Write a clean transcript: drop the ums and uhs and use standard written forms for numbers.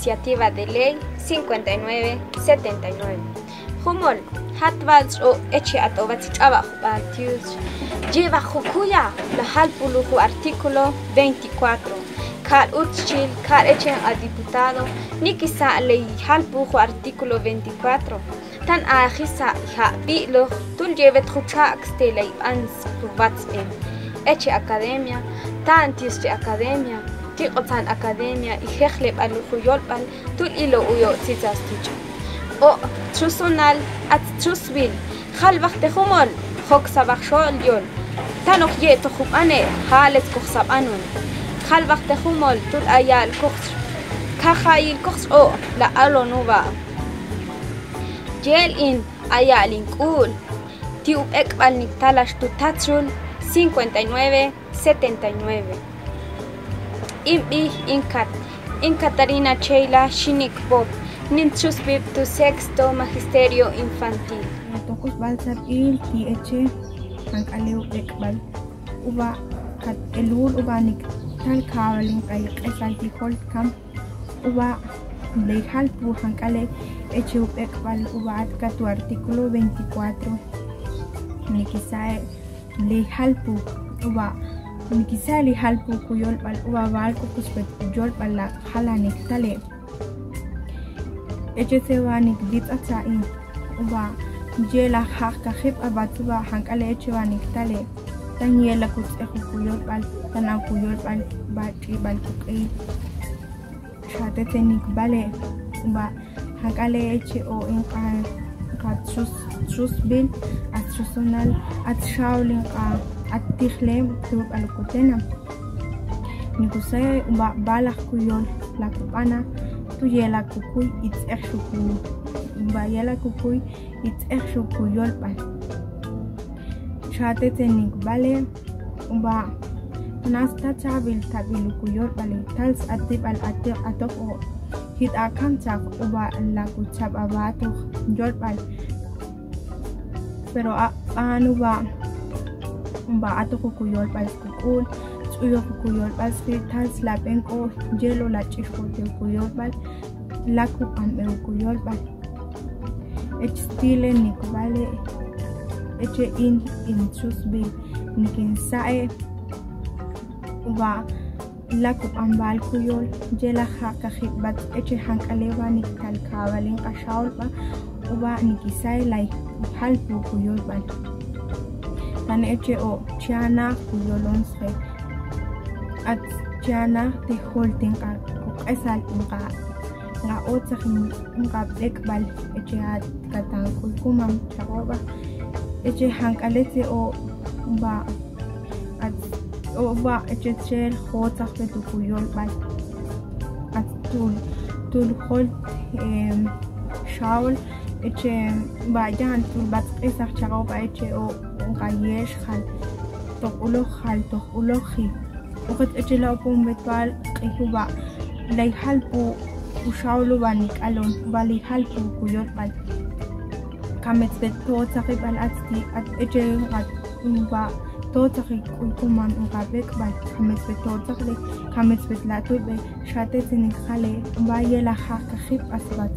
Iniciativa de Ley 5979. Humol, Hatvals o Eche Atovats Trabajo Partius. Lleva Jukuya, la Halpuluju artículo 24. Car Uchil, car Eche a diputado, Nikisa Ley Halpuju artículo 24. Tan Ajisa, Ha Bilo, Tul Llevet Juchax de Ley Ans Rubats Eche Academia, Tantius de Academia. Tiqotan Academia y Hechleb Alujuyolpal, Tul Ilo Uyo Tzitzastich. O Trusonal at Trusville, Halbach de Humol, Hoxabach Sholyol, Tanok Yeto Hupane, Halet Koxabanun, Halbach de Humol, Tul Ayal Kox, Kahail Kox O, La Alonuba. Yel in Ayalin Kul, Tiu Ekbal Niktalash Tutatzul, 5979. Imbi in Catarina Sheila Shinik Bob, Nintrusbib tu sexto magisterio infantil. Tokos balsar il TH ang aliw ekbal uba kat elul uba nik tal kawaling ay kasalti hold camp uba legal pu hang ale eche ekbal uba at katu artículo 24 nikisay legal pu uba Nikisali halpu kuyol pal uba bal kukuspet kuyol pal la halanik tale. Eche sewa nik dit atsain uba jela hak kahip abat uba hankale eche wa nik tale. Tanyela kuts eku kuyol pal tana kuyol pal batri bal kukai. Shate tenik bale uba hankale eche o inka trus bil at trusonal at shawling at tikhlem tub alukutena nikusay uba balak kuyon lakupana tuyela kukuy it's ekshuku uba yela kukuy it's ekshuku yolpa shate tenik bale uba nasta chabil tabilu kuyol bale tals atib al atok o hit akam chak uba lakuchab abato yolpa pero anu ba Umba ato kukuyol pas kukul, suyo kukuyol pas tas lapen ko jelo la chishko te kukuyol pas laku ame kukuyol pas. Eche stile nikubale, eche in chusbi nikin sae uba laku ambal kuyol jela hakahik bat eche hankalewa nikal kawaling kashaul pa uba nikisai lai halpu kuyol pas. Tan eche o Chiana kuyolonsre at Chiana te holding ka kukesal nga otsakin nga ekbal eche at katang kumam chakoba eche hankalete o ba at o ba eche chel hotsak petu kuyol bal at tul hold shawl eche ba jan tul bat esak chakoba eche o Kayesh hal tokulo hi ukat echela pong betwal ihuba lay halpu ushawlo banik alon bali halpu kuyot bal kamet bet to sakib al atsti at eche rat ba to sakib kumam ukabek bal kamet bet to sakib kamet bet la to be shate tin khale ba yela ha khib asbat